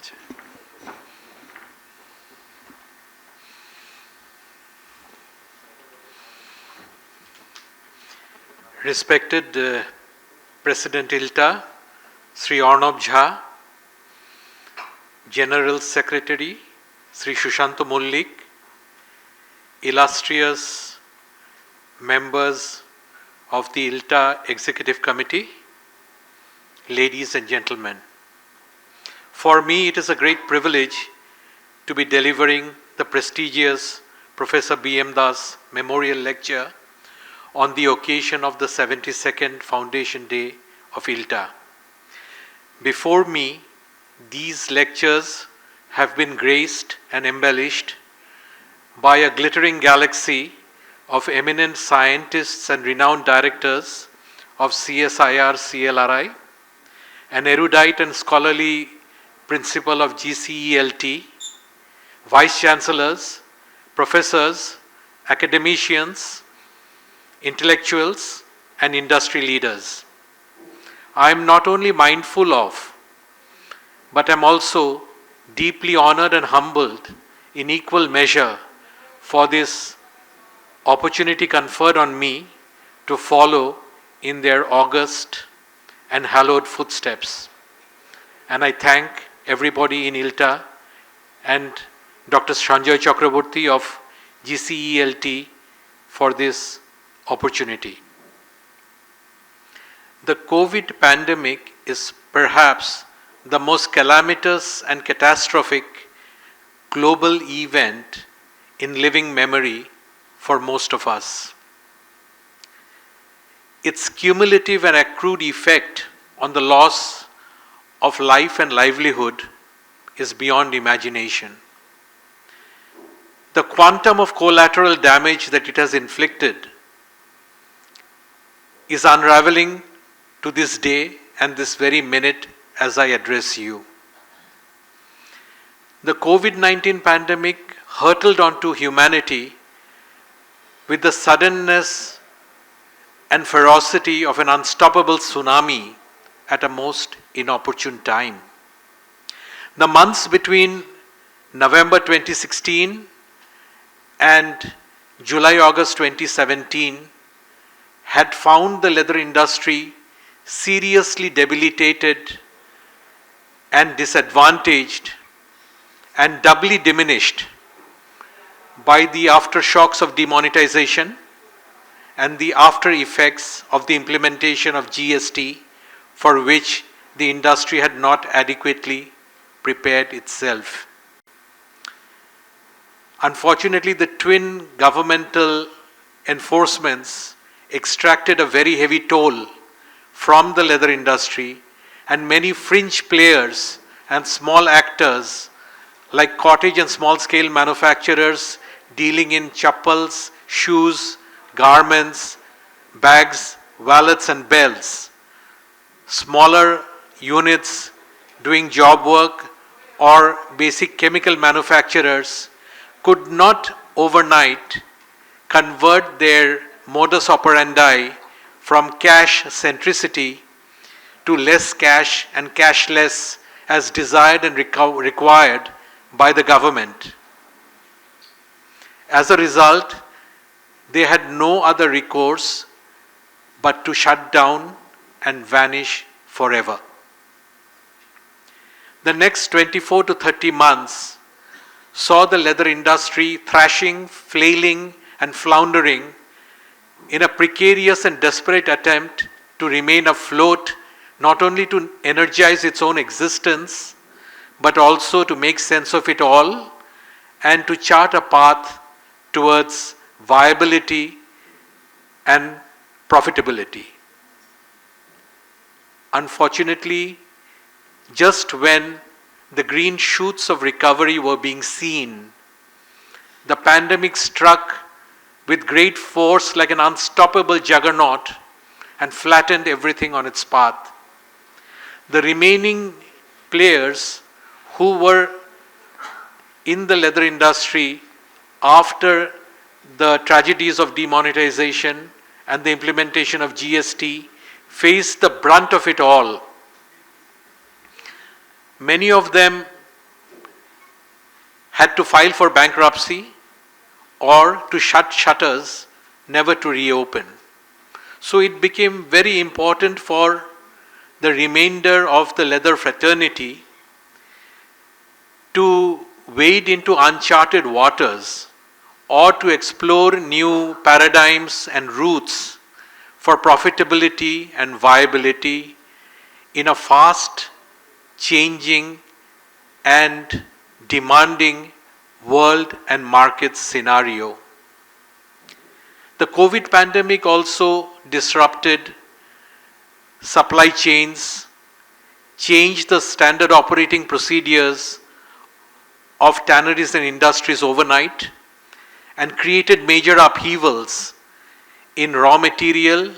আছে। Respected President ILTA, Sri Arnab Jha, General Secretary Sri Shushanto Mullik, illustrious members of the ILTA Executive Committee, ladies and gentlemen. For me, it is a great privilege to be delivering the prestigious Professor B.M. Das Memorial Lecture on the occasion of the 72nd Foundation Day of ILTA. Before me, these lectures have been graced and embellished by a glittering galaxy of eminent scientists and renowned directors of CSIR CLRI, an erudite and scholarly principal of GCELT, vice chancellors, professors, academicians, intellectuals, and industry leaders. I am not only mindful of, but am also deeply honored and humbled in equal measure for this opportunity conferred on me to follow in their august and hallowed footsteps. And I thank everybody in ILTA and Dr. Sanjay Chakraborty of GCELT for this opportunity. The COVID pandemic is perhaps the most calamitous and catastrophic global event in living memory for most of us. Its cumulative and accrued effect on the loss of life and livelihood is beyond imagination. The quantum of collateral damage that it has inflicted is unraveling to this day and this very minute as I address you. The COVID-19 pandemic hurtled onto humanity with the suddenness and ferocity of an unstoppable tsunami at a most inopportune time. The months between November 2016 and July-August 2017 had found the leather industry seriously debilitated and disadvantaged and doubly diminished by the aftershocks of demonetization and the after effects of the implementation of GST, for which the industry had not adequately prepared itself. Unfortunately, the twin governmental enforcements extracted a very heavy toll from the leather industry, and many fringe players and small actors like cottage and small-scale manufacturers dealing in chappals, shoes, garments, bags, wallets and belts, smaller units doing job work or basic chemical manufacturers could not overnight convert their modus operandi from cash centricity to less cash and cashless as desired and required by the government. As a result, they had no other recourse but to shut down and vanish forever. The next 24 to 30 months saw the leather industry thrashing, flailing, and floundering in a precarious and desperate attempt to remain afloat, not only to energize its own existence, but also to make sense of it all and to chart a path towards viability and profitability. Unfortunately, just when the green shoots of recovery were being seen, the pandemic struck with great force like an unstoppable juggernaut and flattened everything on its path. The remaining players who were in the leather industry after the tragedies of demonetization and the implementation of GST faced the brunt of it all. Many of them had to file for bankruptcy or to shut shutters, never to reopen. So it became very important for the remainder of the leather fraternity to wade into uncharted waters or to explore new paradigms and routes for profitability and viability in a fast changing and demanding world and market scenario. The COVID pandemic also disrupted supply chains, changed the standard operating procedures of tanneries and industries overnight, and created major upheavals in raw material,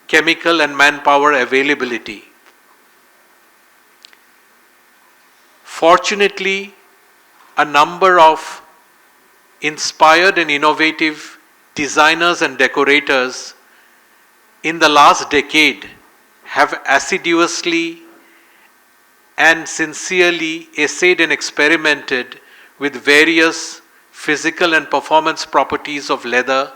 chemical, and manpower availability. Fortunately, a number of inspired and innovative designers and decorators in the last decade have assiduously and sincerely essayed and experimented with various physical and performance properties of leather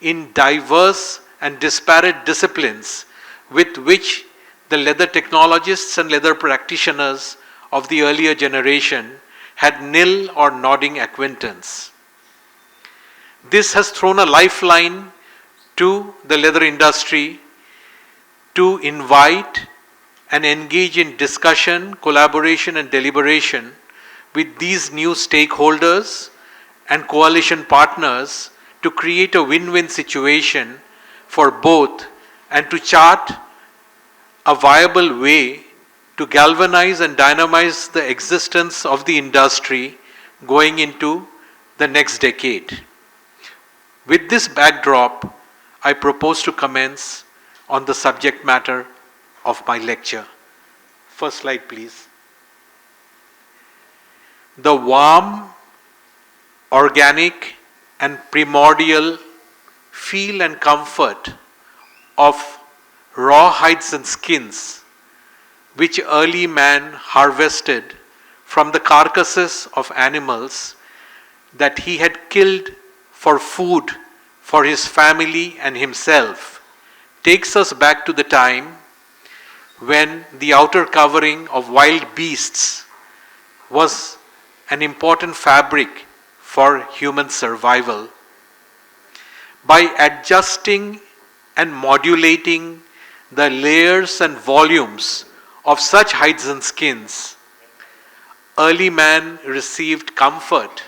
in diverse and disparate disciplines with which the leather technologists and leather practitioners of the earlier generation had nil or nodding acquaintance. This has thrown a lifeline to the leather industry to invite and engage in discussion, collaboration, and deliberation with these new stakeholders and coalition partners to create a win-win situation for both and to chart a viable way to galvanize and dynamize the existence of the industry going into the next decade. With this backdrop, I propose to commence on the subject matter of my lecture. First slide, please. The warm, organic, and primordial feel and comfort of raw hides and skins, which early man harvested from the carcasses of animals that he had killed for food for his family and himself, takes us back to the time when the outer covering of wild beasts was an important fabric for human survival. By adjusting and modulating the layers and volumes of such hides and skins, early man received comfort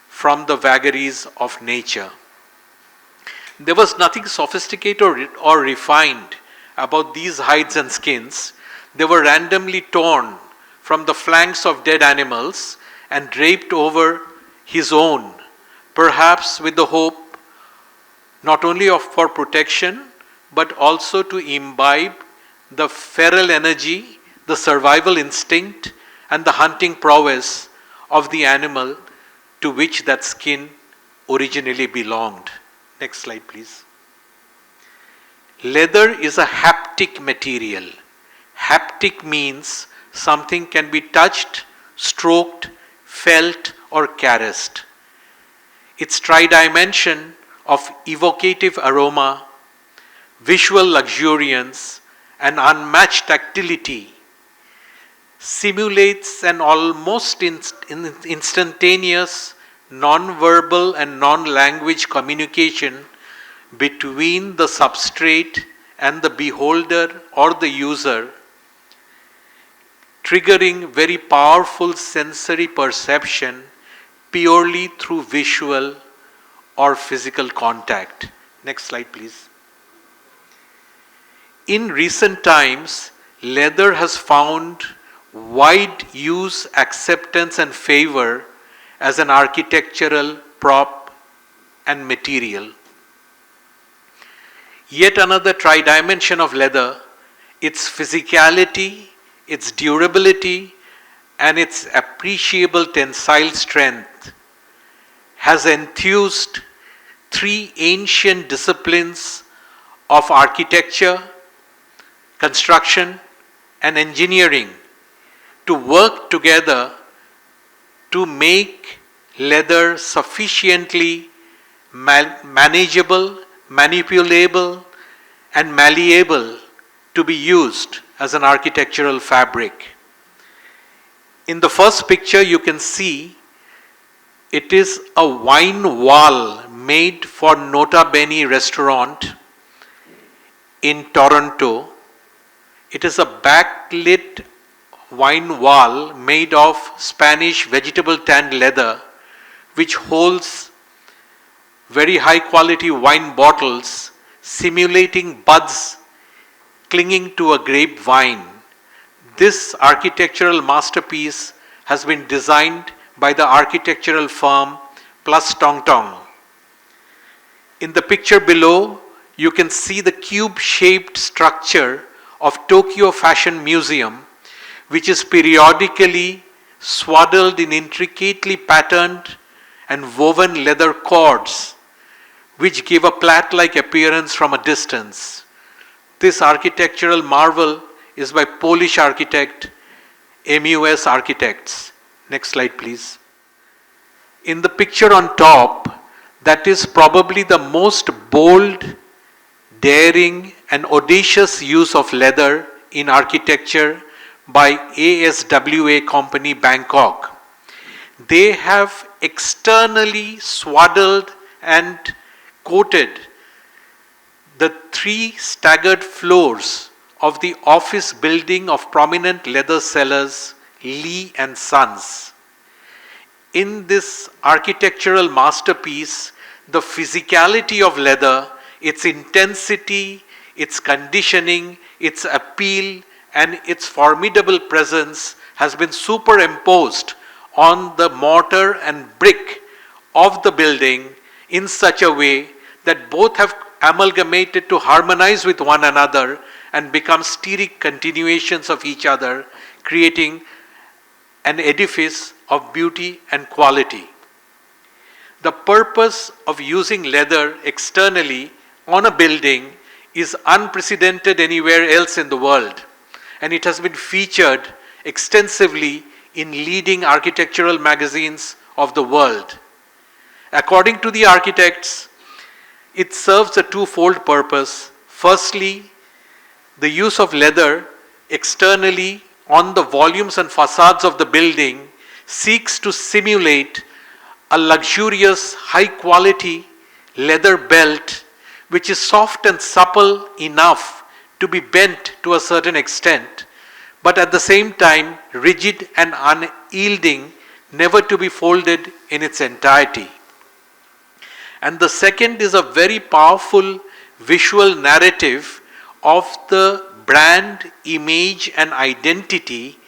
from the vagaries of nature. There was nothing sophisticated or refined about these hides and skins. They were randomly torn from the flanks of dead animals and draped over his own, perhaps with the hope not only for protection, but also to imbibe the feral energy, the survival instinct, and the hunting prowess of the animal to which that skin originally belonged. Next slide, please. Leather is a haptic material. Haptic means something can be touched, stroked, felt, or caressed. Its tridimension of evocative aroma, visual luxuriance, and unmatched tactility simulates an almost instantaneous non-verbal and non-language communication between the substrate and the beholder or the user, triggering very powerful sensory perception purely through visual or physical contact. Next slide, please. In recent times, leather has found wide use, acceptance, and favor as an architectural prop and material. Yet another tridimension of leather, its physicality, its durability, and its appreciable tensile strength, has enthused three ancient disciplines of architecture, construction, and engineering to work together to make leather sufficiently manageable, manipulable, and malleable to be used as an architectural fabric. In the first picture, you can see it is a wine wall made for Nota Bene restaurant in Toronto. It is a backlit wine wall made of Spanish vegetable tanned leather, which holds very high quality wine bottles simulating buds clinging to a grapevine. This architectural masterpiece has been designed by the architectural firm Plus Tong Tong. In the picture below, you can see the cube-shaped structure of Tokyo Fashion Museum, which is periodically swaddled in intricately patterned and woven leather cords, which give a plait-like appearance from a distance. This architectural marvel is by Polish architect MUS Architects. Next slide, please. In the picture on top, that is probably the most bold, daring, and audacious use of leather in architecture by ASWA Company Bangkok. They have externally swaddled and coated the 3 staggered floors of the office building of prominent leather sellers Lee and Sons. In this architectural masterpiece, the physicality of leather, its intensity, its conditioning, its appeal, and its formidable presence has been superimposed on the mortar and brick of the building in such a way that both have amalgamated to harmonize with one another and become steric continuations of each other, creating an edifice of beauty and quality. The purpose of using leather externally on a building is unprecedented anywhere else in the world, and it has been featured extensively in leading architectural magazines of the world. According to the architects, it serves a twofold purpose. Firstly, the use of leather externally on the volumes and facades of the building seeks to simulate a luxurious, high-quality leather belt which is soft and supple enough to be bent to a certain extent, but at the same time rigid and unyielding, never to be folded in its entirety. And the second is a very powerful visual narrative of the brand image and identity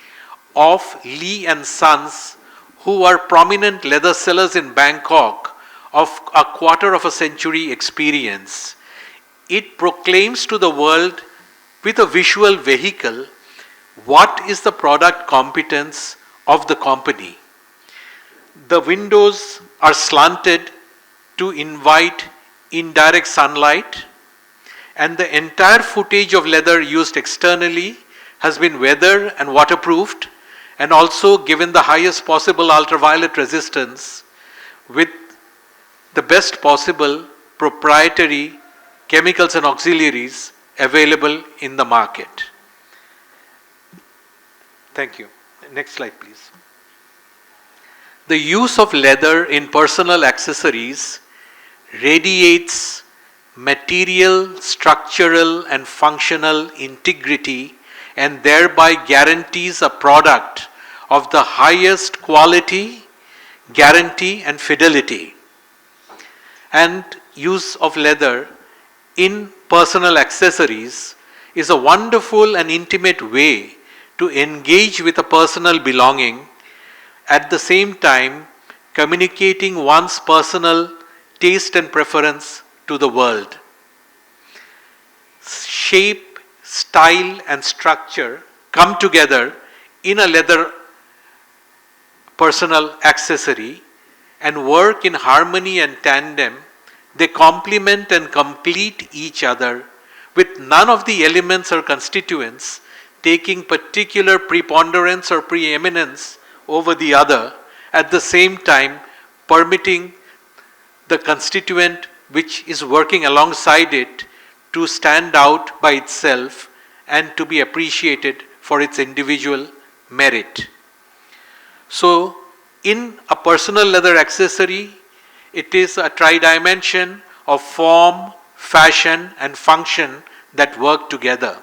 of Lee and Sons, who are prominent leather sellers in Bangkok of a quarter of a century experience. It proclaims to the world with a visual vehicle what is the product competence of the company. The windows are slanted to invite indirect sunlight, and the entire footage of leather used externally has been weather and waterproofed and also given the highest possible ultraviolet resistance with the best possible proprietary chemicals and auxiliaries available in the market. Thank you. Next slide, please. The use of leather in personal accessories radiates material, structural, and functional integrity and thereby guarantees a product of the highest quality, guarantee, and fidelity. And use of leather in personal accessories is a wonderful and intimate way to engage with a personal belonging, at the same time communicating one's personal taste and preference to the world. Shape, style, and structure come together in a leather personal accessory and work in harmony and tandem. They complement and complete each other, with none of the elements or constituents taking particular preponderance or preeminence over the other, at the same time permitting the constituent which is working alongside it to stand out by itself and to be appreciated for its individual merit. So, in a personal leather accessory, it is a tridimension of form, fashion, and function that work together.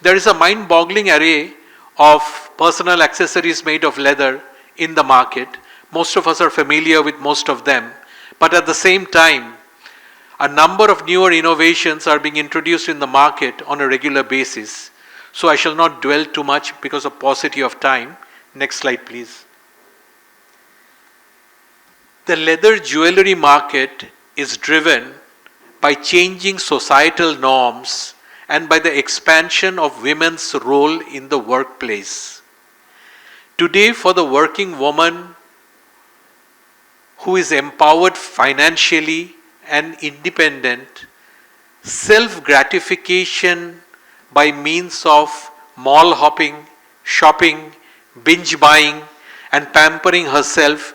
There is a mind-boggling array of personal accessories made of leather in the market. Most of us are familiar with most of them, but at the same time, a number of newer innovations are being introduced in the market on a regular basis. So I shall not dwell too much because of paucity of time. Next slide, please. The leather jewelry market is driven by changing societal norms and by the expansion of women's role in the workplace. Today, for the working woman who is empowered financially and independent, self-gratification by means of mall hopping, shopping, binge buying, and pampering herself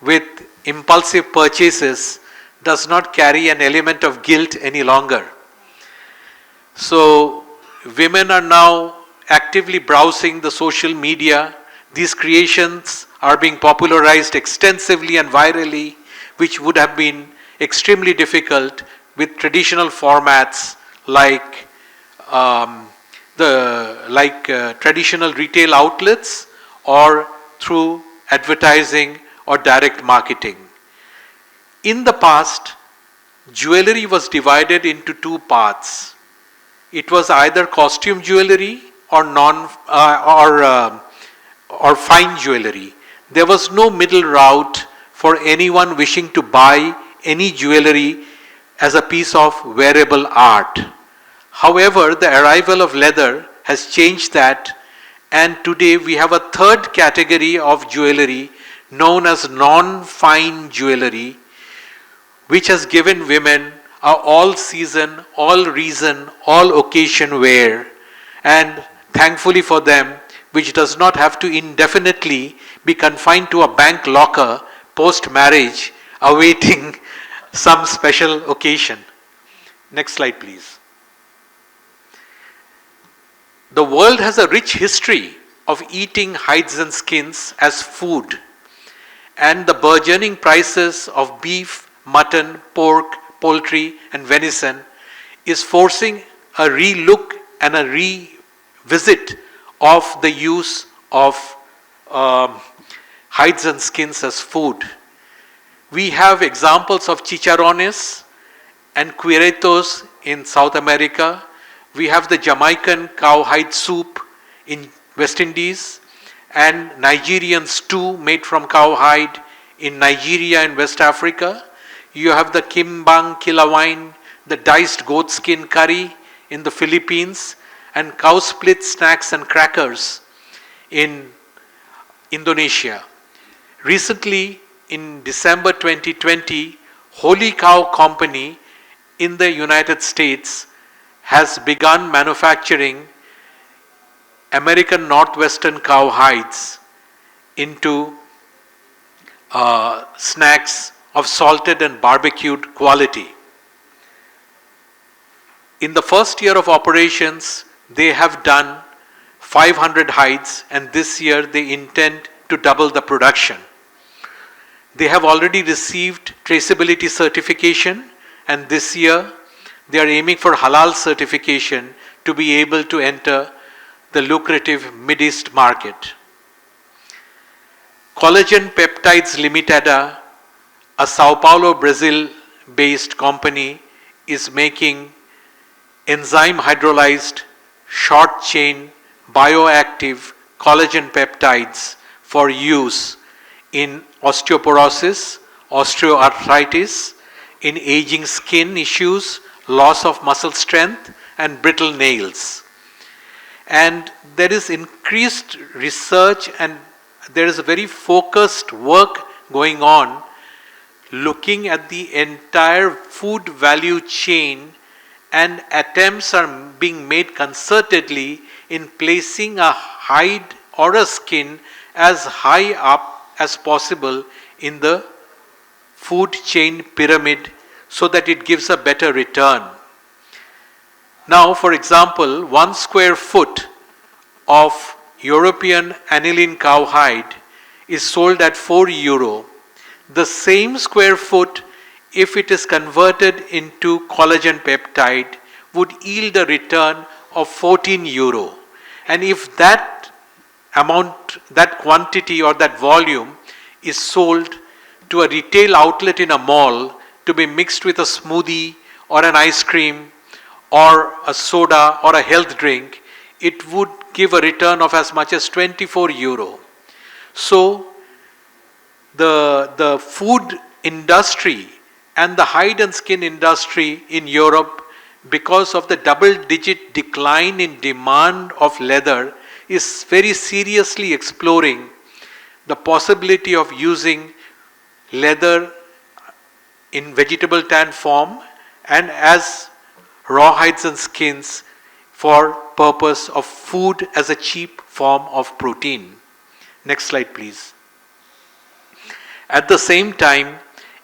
with impulsive purchases does not carry an element of guilt any longer. So, women are now actively browsing the social media. These creations are being popularized extensively and virally, which would have been extremely difficult with traditional formats like traditional retail outlets or through advertising or direct marketing. In the past, jewelry was divided into two parts. It was either costume jewelry or fine jewelry. There was no middle route for anyone wishing to buy any jewelry as a piece of wearable art. However, the arrival of leather has changed that, and today we have a third category of jewelry known as non-fine jewelry, which has given women a all-season, all-reason, all-occasion wear, and thankfully for them, which does not have to indefinitely be confined to a bank locker post-marriage awaiting some special occasion. Next slide, please. The world has a rich history of eating hides and skins as food, and the burgeoning prices of beef, mutton, pork, poultry, and venison is forcing a relook and a revisit of the use of hides and skins as food. We have examples of chicharrones and cueritos in South America. We have the Jamaican cowhide soup in West Indies and Nigerian stew made from cowhide in Nigeria and West Africa. You have the kimbang kilawine, the diced goat skin curry in the Philippines, and cow split snacks and crackers in Indonesia. Recently, in December 2020, Holy Cow Company in the United States has begun manufacturing American Northwestern cow hides into snacks of salted and barbecued quality. In the first year of operations, they have done 500 hides, and this year they intend to double the production. They have already received traceability certification, and this year they are aiming for halal certification to be able to enter the lucrative Mid-East market. Collagen Peptides Limitada, a Sao Paulo, Brazil-based company, is making enzyme hydrolyzed, short-chain, bioactive collagen peptides for use in osteoporosis, osteoarthritis, in aging skin issues, loss of muscle strength, and brittle nails. And there is increased research and there is a very focused work going on looking at the entire food value chain, and attempts are being made concertedly in placing a hide or a skin as high up as possible in the food chain pyramid so that it gives a better return. Now, for example, 1 square foot of European aniline cowhide is sold at €4. The same square foot, if it is converted into collagen peptide, would yield a return of €14. And if that amount, that quantity or that volume is sold to a retail outlet in a mall to be mixed with a smoothie or an ice cream or a soda or a health drink, it would give a return of as much as €24. So the food industry and the hide and skin industry in Europe, because of the double-digit decline in demand of leather, is very seriously exploring the possibility of using leather in vegetable tan form and as raw hides and skins for purpose of food as a cheap form of protein. Next slide, please. At the same time,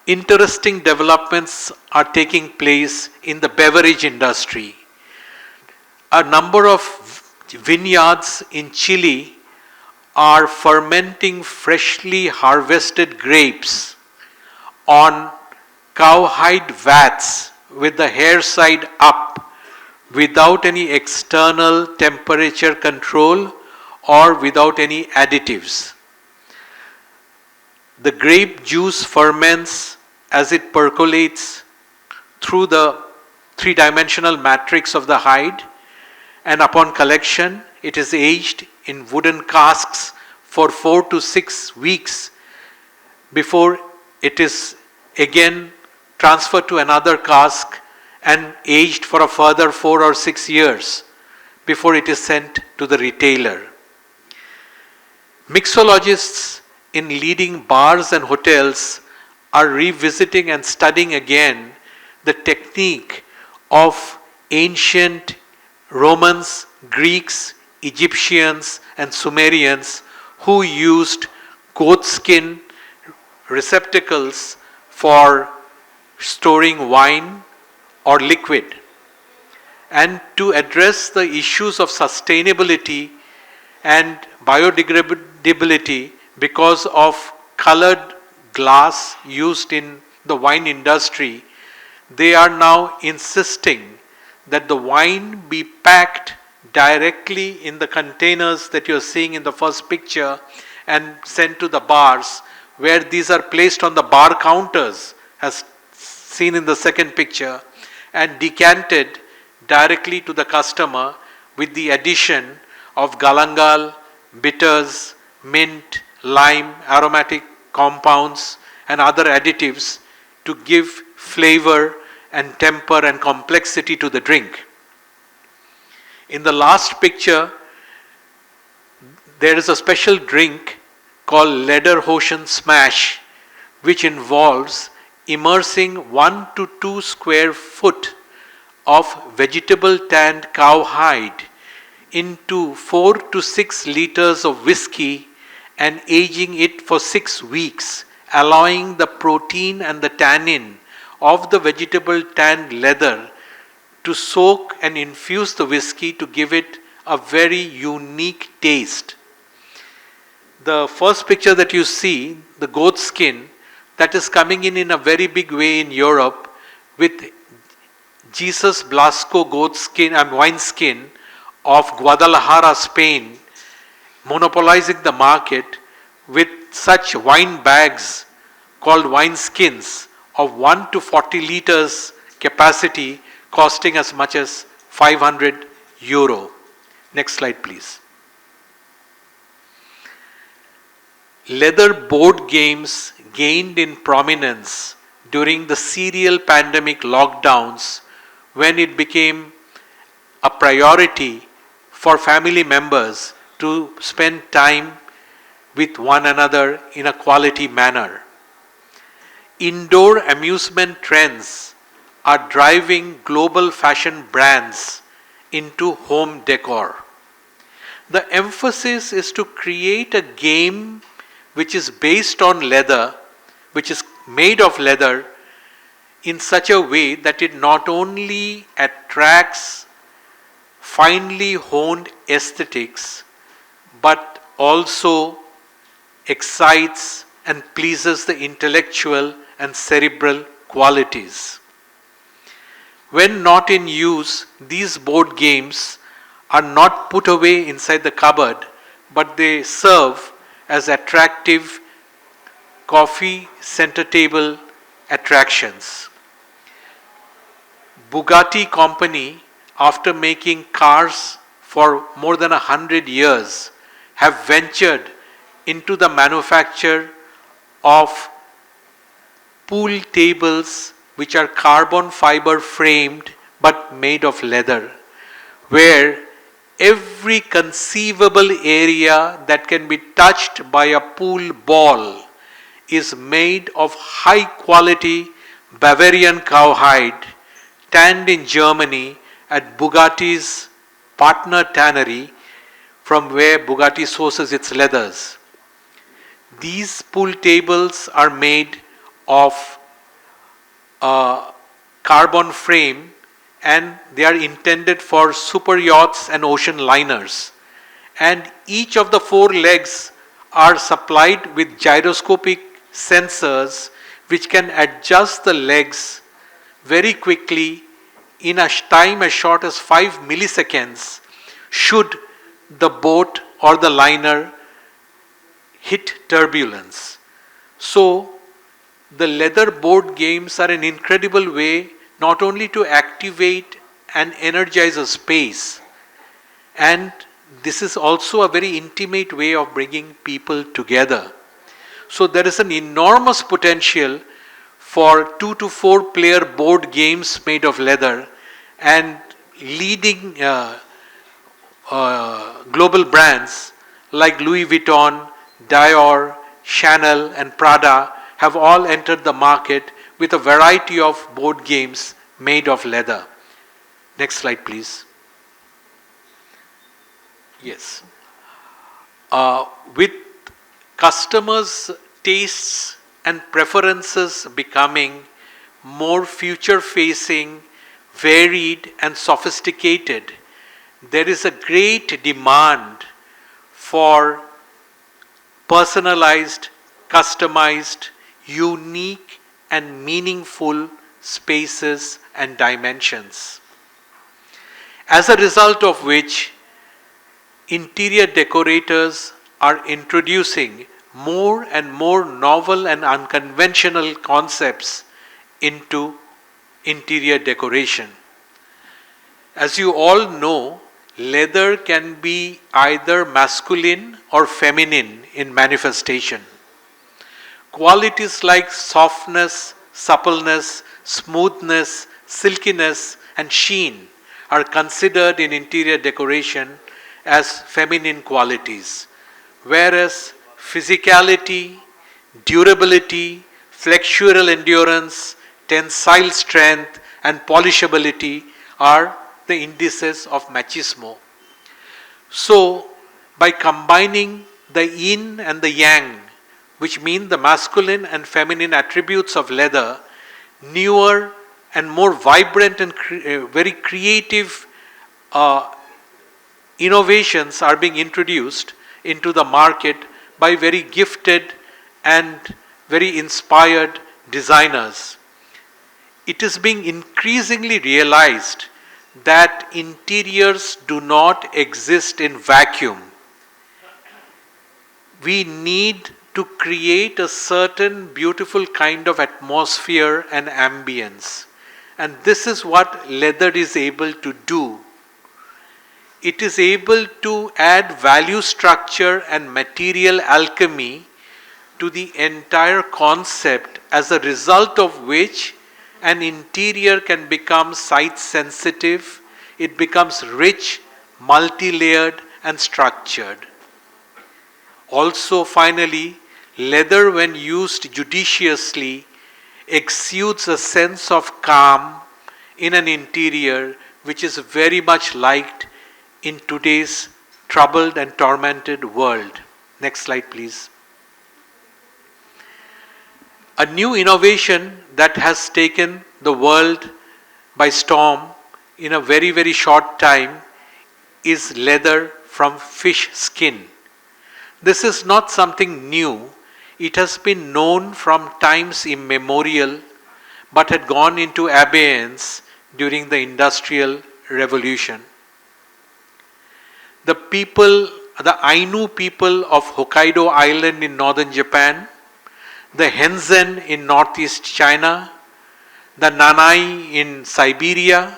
interesting developments are taking place in the beverage industry. A number of vineyards in Chile are fermenting freshly harvested grapes on cowhide vats with the hair side up, without any external temperature control or without any additives. The grape juice ferments as it percolates through the three-dimensional matrix of the hide, and upon collection it is aged in wooden casks for 4 to 6 weeks before it is again transferred to another cask and aged for a further 4 or 6 years before it is sent to the retailer. Mixologists in leading bars and hotels are revisiting and studying again the technique of ancient Romans, Greeks, Egyptians, and Sumerians who used goat skin receptacles for storing wine or liquid. And to address the issues of sustainability and biodegradability because of colored glass used in the wine industry, they are now insisting that the wine be packed directly in the containers that you're seeing in the first picture and sent to the bars, where these are placed on the bar counters as seen in the second picture and decanted directly to the customer with the addition of galangal, bitters, mint, lime, aromatic compounds and other additives to give flavor and temper and complexity to the drink. In the last picture, there is a special drink called Lederhosen Smash, which involves immersing 1 to 2 square foot of vegetable tanned cowhide into 4 to 6 liters of whiskey and aging it for 6 weeks, allowing the protein and the tannin of the vegetable tanned leather to soak and infuse the whiskey to give it a very unique taste. The first picture that you see, the goat skin, that is coming in a very big way in Europe with Jesus Blasco goat skin and wine skin of Guadalajara, Spain, monopolizing the market with such wine bags called wine skins of 1 to 40 liters capacity, costing as much as €500. Next slide, please. Leather board games gained in prominence during the serial pandemic lockdowns when it became a priority for family members to spend time with one another in a quality manner. Indoor amusement trends are driving global fashion brands into home decor. The emphasis is to create a game which is based on leather, which is made of leather in such a way that it not only attracts finely honed aesthetics but also excites and pleases the intellectual and cerebral qualities. When not in use, these board games are not put away inside the cupboard, but they serve as attractive coffee center table attractions. Bugatti Company, after making cars for more than 100 years, have ventured into the manufacture of pool tables which are carbon fiber framed but made of leather, where every conceivable area that can be touched by a pool ball is made of high quality Bavarian cowhide tanned in Germany at Bugatti's partner tannery, from where Bugatti sources its leathers. These pool tables are made of carbon frame, and they are intended for super yachts and ocean liners. And each of the four legs are supplied with gyroscopic sensors which can adjust the legs very quickly in a time as short as 5 milliseconds should the boat or the liner hit turbulence. So the leather board games are an incredible way not only to activate and energize a space, and this is also a very intimate way of bringing people together. So there is an enormous potential for 2 to 4 player board games made of leather, and leading global brands like Louis Vuitton, Dior, Chanel and Prada have all entered the market with a variety of board games made of leather. Next slide please. Yes. With customers' tastes and preferences becoming more future-facing, varied and sophisticated, there is a great demand for personalized, customized, unique and meaningful spaces and dimensions. As a result of which, interior decorators are introducing more and more novel and unconventional concepts into interior decoration. As you all know, leather can be either masculine or feminine in manifestation. Qualities like softness, suppleness, smoothness, silkiness, and sheen are considered in interior decoration as feminine qualities, whereas physicality, durability, flexural endurance, tensile strength, and polishability are the indices of machismo. So, by combining the yin and the yang, which mean the masculine and feminine attributes of leather, newer and more vibrant and very creative innovations are being introduced into the market by very gifted and very inspired designers. It is being increasingly realized that interiors do not exist in vacuum. We need to create a certain beautiful kind of atmosphere and ambience. And this is what leather is able to do. It is able to add value structure and material alchemy to the entire concept, as a result of which an interior can become sight sensitive, it becomes rich, multi-layered and structured. Also, finally, leather when used judiciously exudes a sense of calm in an interior which is very much liked in today's troubled and tormented world. Next slide please. A new innovation that has taken the world by storm in a very, very short time is leather from fish skin. This is not something new. It has been known from times immemorial, but had gone into abeyance during the Industrial Revolution. The Ainu people of Hokkaido Island in northern Japan, the Henzen in northeast China, the Nanai in Siberia,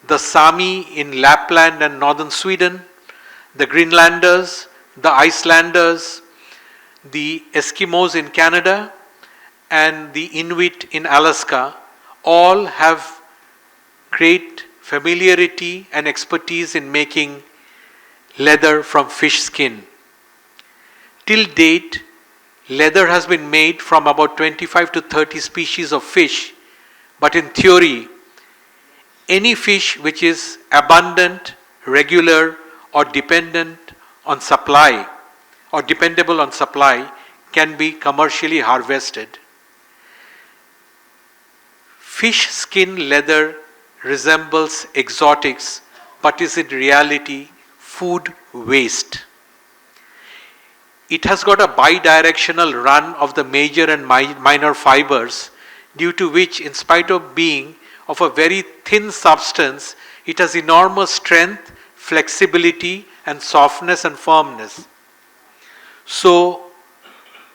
the Sami in Lapland and northern Sweden, the Greenlanders, the Icelanders, the Eskimos in Canada, and the Inuit in Alaska all have great familiarity and expertise in making leather from fish skin. Till date, leather has been made from about 25 to 30 species of fish, but in theory, any fish which is abundant, regular, or dependable on supply can be commercially harvested. Fish skin leather resembles exotics, but is in reality food waste. It has got a bidirectional run of the major and minor fibers, due to which, in spite of being of a very thin substance, it has enormous strength, flexibility, and softness and firmness. So,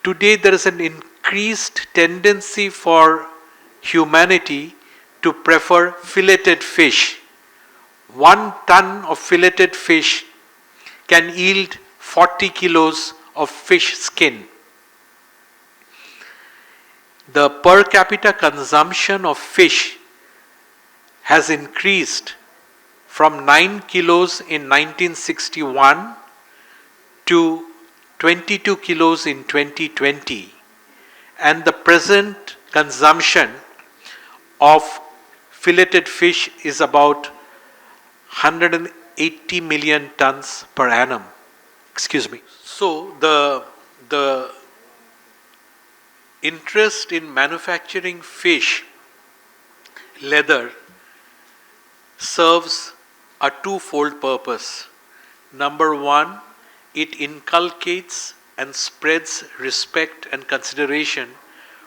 today there is an increased tendency for humanity to prefer filleted fish. 1 ton of filleted fish can yield 40 kilos of fish skin. The per capita consumption of fish has increased from 9 kilos in 1961 to 22 kilos in 2020, and the present consumption of filleted fish is about 180 million tons per annum. So the interest in manufacturing fish leather serves a twofold purpose. Number one, it inculcates and spreads respect and consideration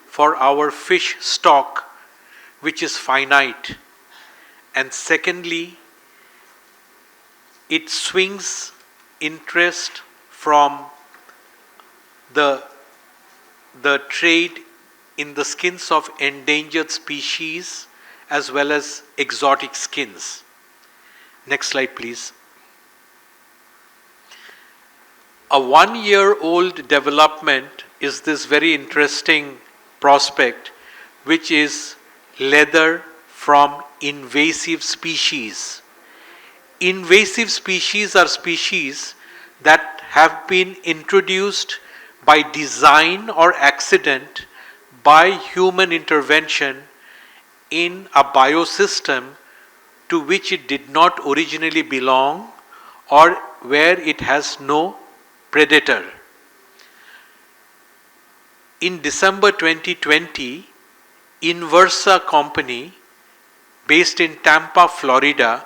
for our fish stock, which is finite. And secondly, it swings interest from the trade in the skins of endangered species as well as exotic skins. Next slide, please. A 1-year-old development is this very interesting prospect, which is leather from invasive species. Invasive species are species that have been introduced by design or accident by human intervention in a biosystem to which it did not originally belong or where it has no predator. In December 2020, Inversa company based in Tampa, Florida,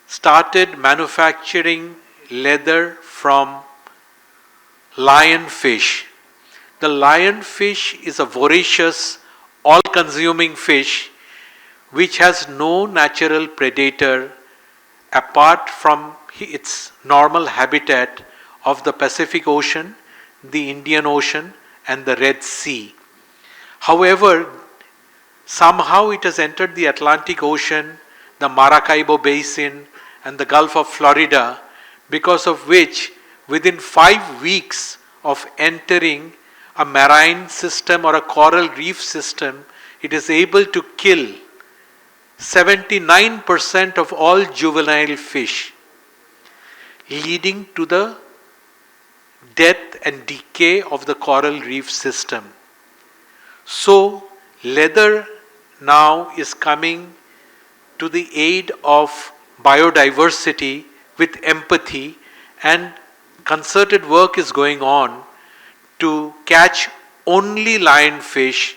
started manufacturing leather from lionfish. The lionfish is a voracious, all-consuming fish which has no natural predator apart from its normal habitat of the Pacific Ocean, the Indian Ocean, and the Red Sea. However, somehow it has entered the Atlantic Ocean, the Maracaibo Basin, and the Gulf of Florida, because of which within 5 weeks of entering a marine system or a coral reef system, it is able to kill 79% of all juvenile fish, leading to the death and decay of the coral reef system. So, leather now is coming to the aid of biodiversity with empathy, and concerted work is going on to catch only lionfish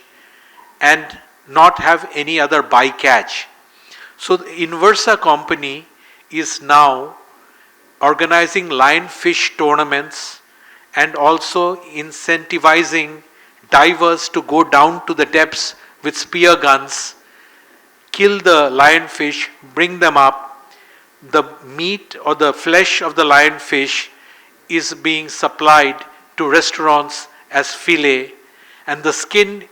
and not have any other bycatch. So the Inversa company is now organizing lionfish tournaments and also incentivizing divers to go down to the depths with spear guns, kill the lionfish, bring them up. The meat or the flesh of the lionfish is being supplied to restaurants as filet, and the skin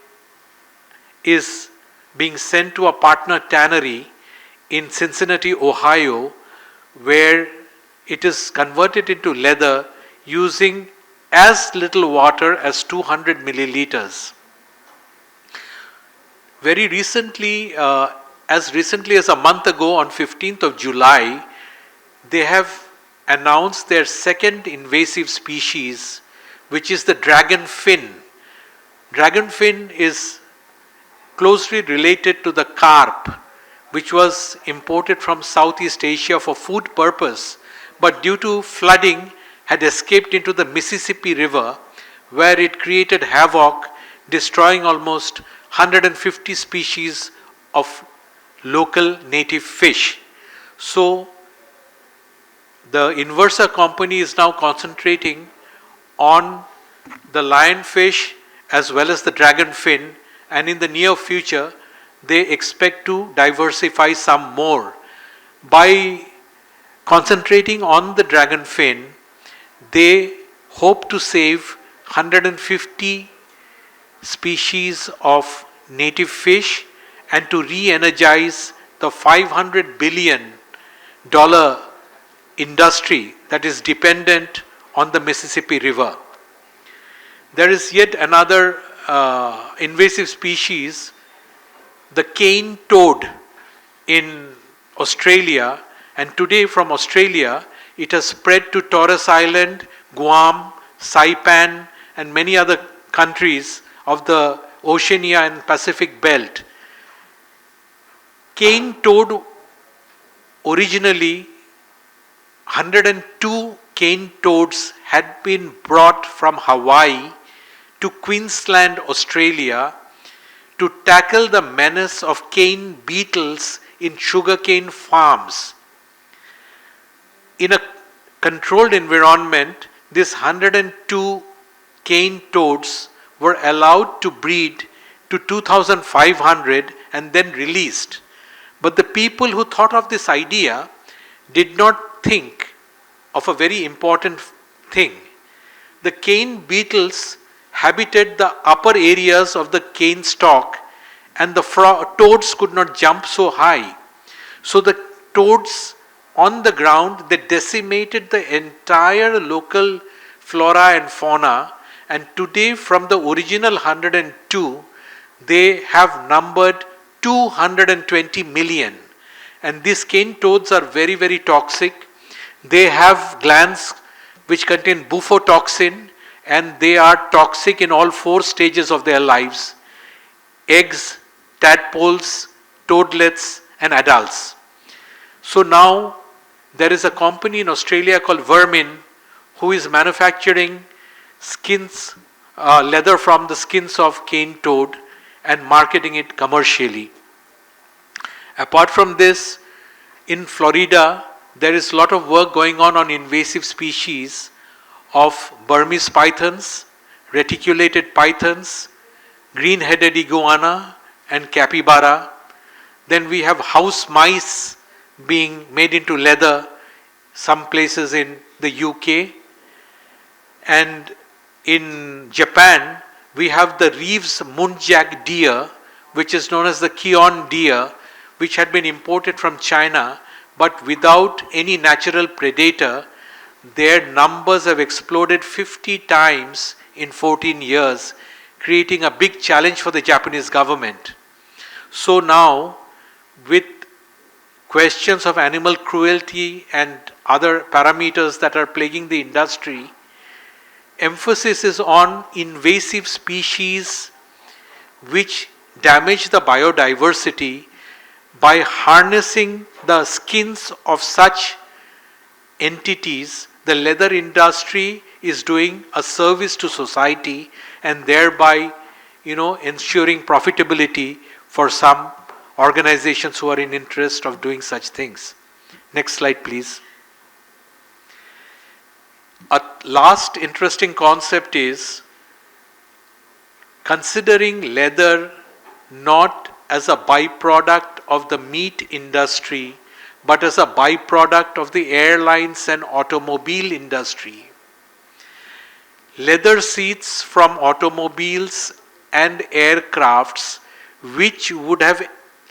is being sent to a partner tannery in Cincinnati, Ohio, where it is converted into leather using as little water as 200 milliliters. Very recently, as recently as a month ago, on 15th of July, they have announced their second invasive species, which is the dragon fin. Dragon fin is closely related to the carp, which was imported from Southeast Asia for food purpose, but due to flooding had escaped into the Mississippi River, where it created havoc, destroying almost 150 species of local native fish. So the Inversa company is now concentrating on the lionfish as well as the dragon fin, and in the near future they expect to diversify some more. By concentrating on the dragon fin, they hope to save 150 species of native fish and to re-energize the $500 billion industry that is dependent on the Mississippi River. There is yet another invasive species, the cane toad in Australia, and today from Australia it has spread to Torres Island, Guam, Saipan and many other countries of the Oceania and Pacific belt. Cane toad, originally 102 cane toads had been brought from Hawaii to Queensland, Australia, to tackle the menace of cane beetles in sugarcane farms. In a controlled environment, these 102 cane toads were allowed to breed to 2,500 and then released. But the people who thought of this idea did not think of a very important thing. The cane beetles habited the upper areas of the cane stalk, and the toads could not jump so high. So the toads on the ground, they decimated the entire local flora and fauna, and today from the original 102, they have numbered 220 million. And these cane toads are very, very toxic. They have glands which contain bufotoxin, and they are toxic in all 4 stages of their lives: eggs, tadpoles, toadlets and adults. So now there is a company in Australia called Vermin who is manufacturing skins, leather from the skins of cane toad and marketing it commercially. Apart from this, in Florida, there is a lot of work going on invasive species of Burmese pythons, reticulated pythons, green-headed iguana and capybara. Then we have house mice being made into leather some places in the UK. And in Japan, we have the Reeves muntjac deer, which is known as the Kion deer, which had been imported from China, but without any natural predator. Their numbers have exploded 50 times in 14 years, creating a big challenge for the Japanese government. So now, with questions of animal cruelty and other parameters that are plaguing the industry, emphasis is on invasive species which damage the biodiversity by harnessing the skins of such entities. The leather industry is doing a service to society and thereby, ensuring profitability for some organizations who are in interest of doing such things. Next slide, please. A last interesting concept is considering leather not as a byproduct of the meat industry, but as a byproduct of the airlines and automobile industry. Leather seats from automobiles and aircrafts which would have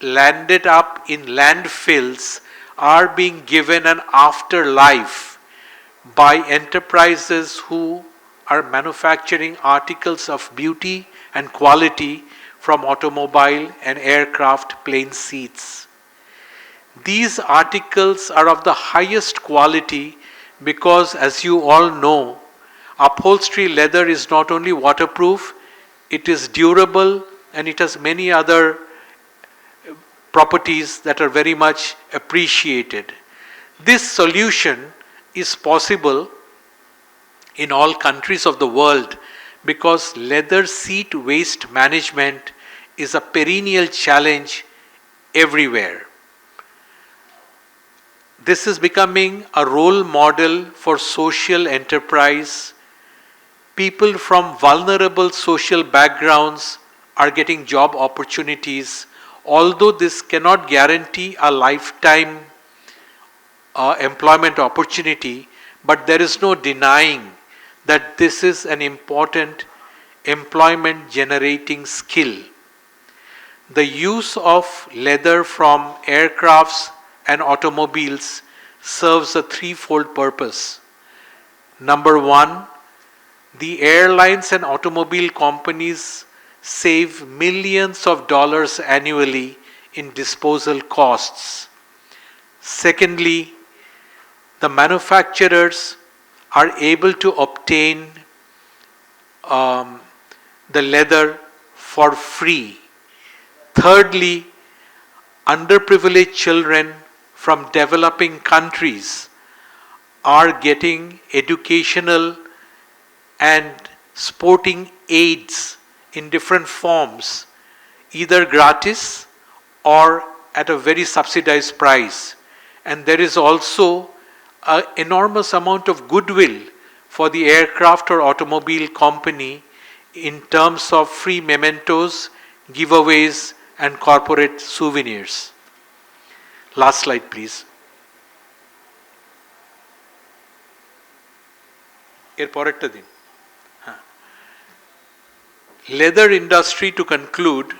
landed up in landfills are being given an afterlife by enterprises who are manufacturing articles of beauty and quality from automobile and aircraft plane seats. These articles are of the highest quality because, as you all know, upholstery leather is not only waterproof, it is durable and it has many other properties that are very much appreciated. This solution is possible in all countries of the world because leather seat waste management is a perennial challenge everywhere. This is becoming a role model for social enterprise. People from vulnerable social backgrounds are getting job opportunities, although this cannot guarantee a lifetime employment opportunity, but there is no denying that this is an important employment generating skill. The use of leather from aircrafts and automobiles serves a threefold purpose. Number one, the airlines and automobile companies save millions of dollars annually in disposal costs. Secondly, the manufacturers are able to obtain the leather for free. Thirdly, underprivileged children from developing countries are getting educational and sporting aids in different forms, either gratis or at a very subsidized price. And there is also an enormous amount of goodwill for the aircraft or automobile company in terms of free mementos, giveaways, and corporate souvenirs. Last slide, please. Leather industry, to conclude,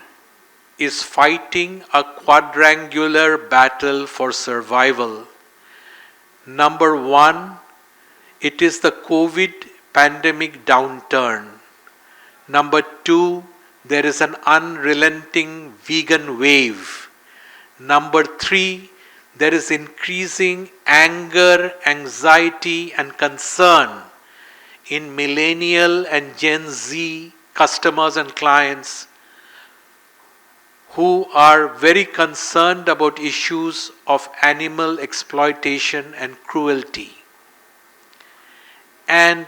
is fighting a quadrangular battle for survival. Number one, it is the COVID pandemic downturn. Number two, there is an unrelenting vegan wave. Number three, there is increasing anger, anxiety, and concern in millennial and Gen Z customers and clients who are very concerned about issues of animal exploitation and cruelty. And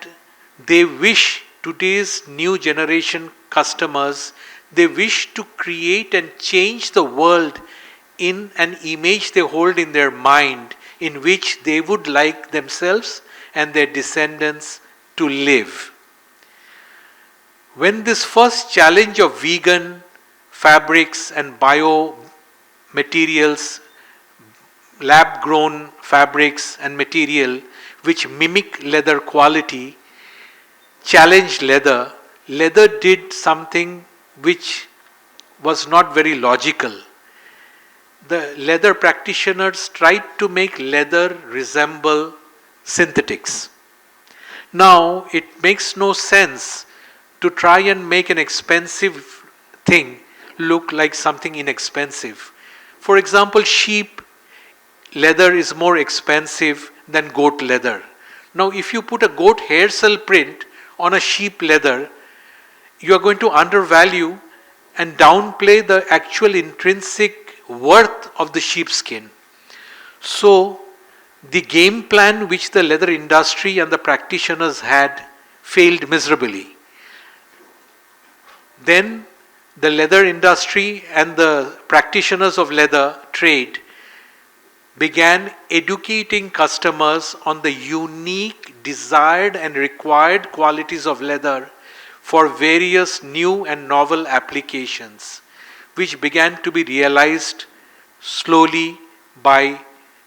they wish, today's new generation customers, they wish to create and change the world in an image they hold in their mind, in which they would like themselves and their descendants to live. When this first challenge of vegan fabrics and bio materials, lab grown fabrics and material which mimic leather quality, challenged leather, leather did something which was not very logical. The leather practitioners tried to make leather resemble synthetics. Now, it makes no sense to try and make an expensive thing look like something inexpensive. For example, sheep leather is more expensive than goat leather. Now, if you put a goat hair cell print on a sheep leather, you are going to undervalue and downplay the actual intrinsic worth of the sheepskin. So, the game plan which the leather industry and the practitioners had failed miserably. Then the leather industry and the practitioners of leather trade began educating customers on the unique, desired and required qualities of leather for various new and novel applications, which began to be realized slowly by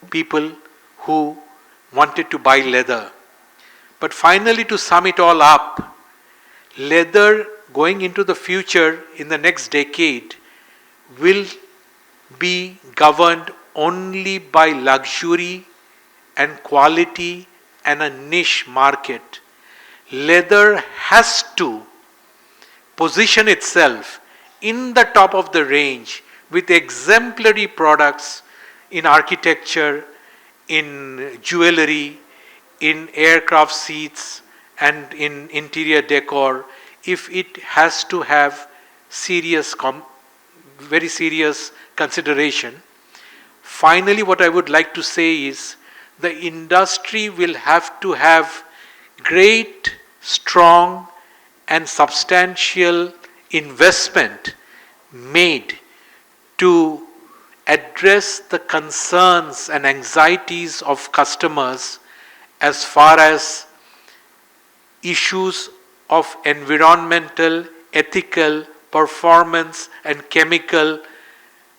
people who wanted to buy leather. But finally, to sum it all up, leather going into the future in the next decade will be governed only by luxury and quality and a niche market. Leather has to position itself in the top of the range with exemplary products in architecture, in jewelry, in aircraft seats, and in interior decor, if it has to have very serious consideration. Finally, what I would like to say is the industry will have to have great, strong, and substantial investment made to address the concerns and anxieties of customers as far as issues of environmental, ethical, performance, and chemical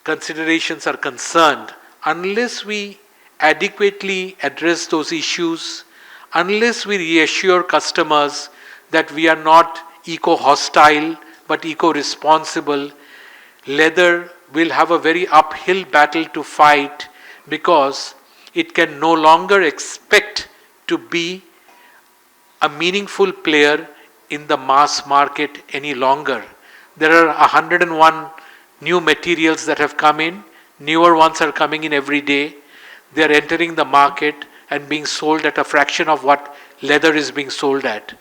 considerations are concerned. Unless we adequately address those issues, unless we reassure customers that we are not eco-hostile but eco-responsible, leather will have a very uphill battle to fight, because it can no longer expect to be a meaningful player in the mass market any longer. There are 101 new materials that have come in. Newer ones are coming in every day. They are entering the market and being sold at a fraction of what leather is being sold at.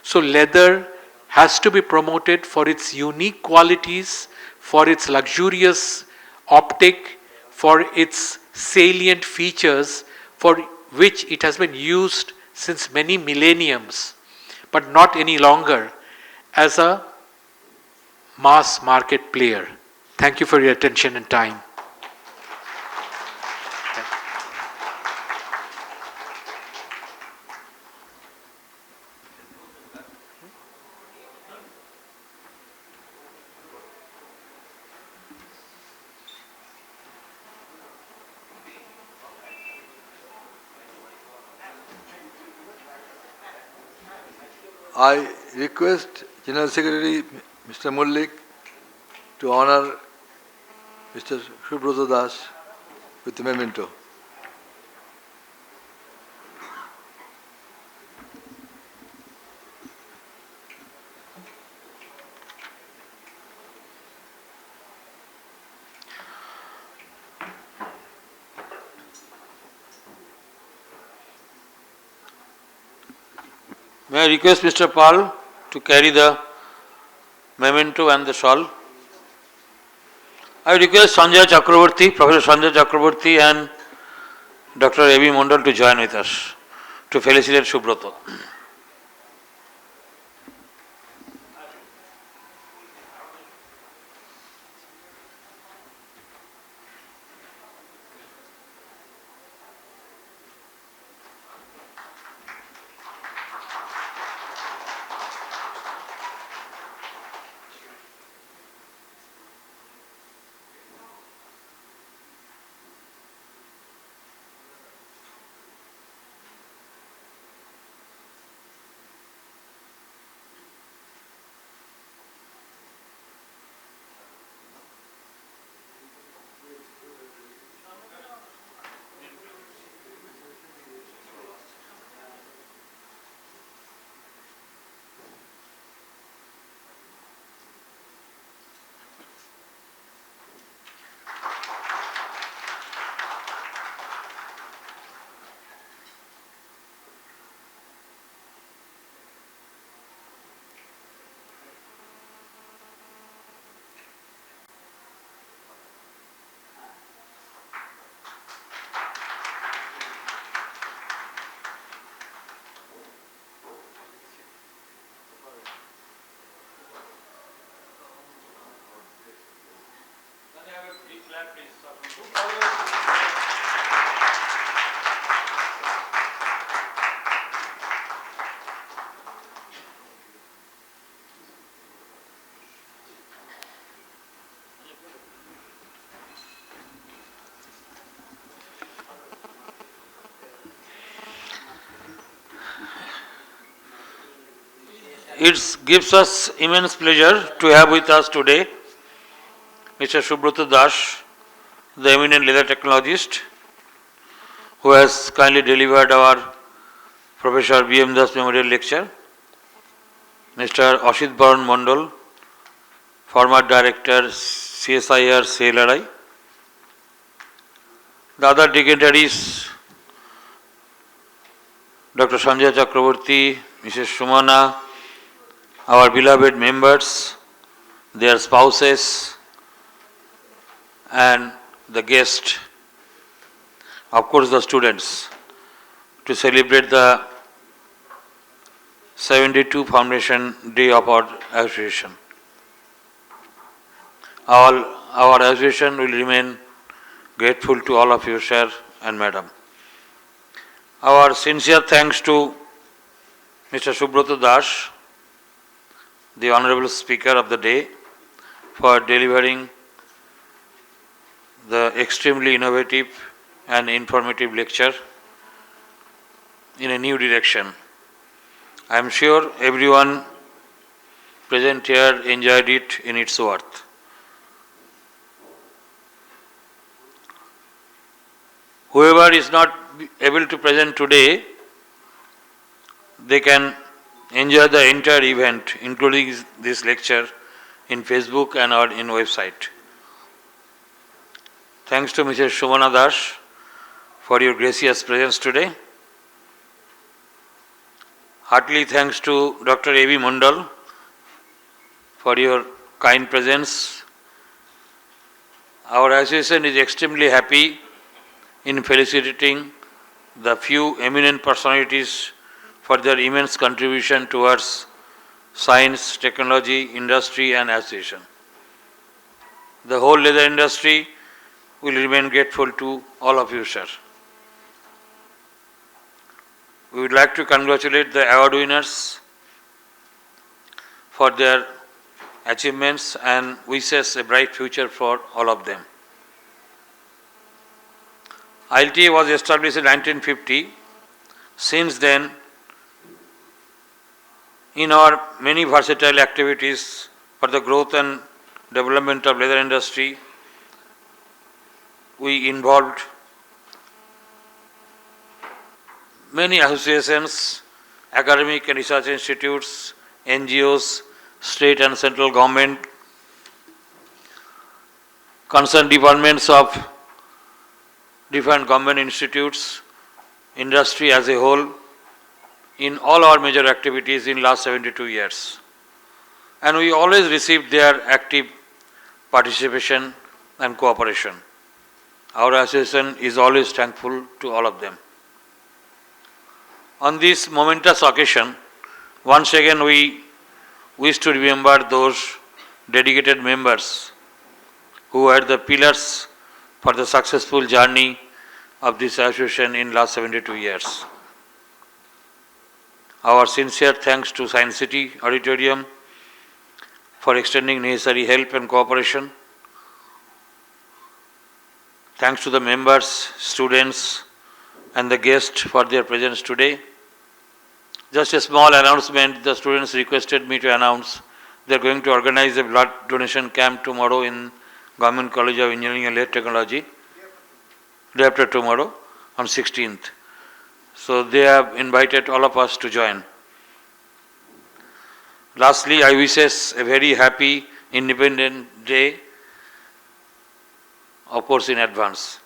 So leather has to be promoted for its unique qualities, for its luxurious optic, for its salient features, for which it has been used since many millenniums, but not any longer as a mass market player. Thank you for your attention and time. I request General Secretary Mr. Mullik to honor Mr. Subroto Das with the memento. May I request Mr. Pal to carry the memento and the shawl. I request Sanjay Chakraborty, Professor Sanjay Chakraborty and Dr. A.B. Mondal to join with us to felicitate Subroto. It gives us immense pleasure to have with us today Mr. Subrata Das, the eminent leather technologist, who has kindly delivered our Professor B.M. Das Memorial Lecture, Mr. Ashit Baran Mondal, former Director CSIR CLRI, the other dignitaries, Dr. Sanjay Chakraborty, Mrs. Sumana, our beloved members, their spouses, and the guests, of course the students, to celebrate the 72 Foundation Day of our association. Our association will remain grateful to all of you, sir and madam. Our sincere thanks to Mr. Subrata Das, the Honorable Speaker of the day, for delivering the extremely innovative and informative lecture in a new direction. I am sure everyone present here enjoyed it in its worth. Whoever is not able to present today, they can enjoy the entire event, including this lecture, in Facebook and or in website. Thanks to Mrs. Sumana Das for your gracious presence today. Heartily thanks to Dr. A.B. Mondal for your kind presence. Our association is extremely happy in felicitating the few eminent personalities for their immense contribution towards science, technology, industry and association. The whole leather industry will remain grateful to all of you, sir. We would like to congratulate the award winners for their achievements and wishes a bright future for all of them. ILTA was established in 1950. Since then, in our many versatile activities for the growth and development of leather industry, we involved many associations, academic and research institutes, NGOs, state and central government, concerned departments of different government institutes, industry as a whole, in all our major activities in last 72 years. And we always received their active participation and cooperation. Our association is always thankful to all of them. On this momentous occasion, once again we wish to remember those dedicated members who are the pillars for the successful journey of this association in last 72 years. Our sincere thanks to Science City Auditorium for extending necessary help and cooperation. Thanks to the members, students and the guests for their presence today. Just a small announcement, the students requested me to announce they are going to organize a blood donation camp tomorrow in Government College of Engineering and Leather Technology, day after tomorrow on 16th. So they have invited all of us to join. Lastly, I wish us a very happy Independence Day, of course in advance.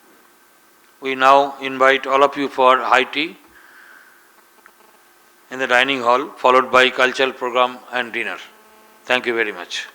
We now invite all of you for high tea in the dining hall, followed by cultural program and dinner. Thank you very much.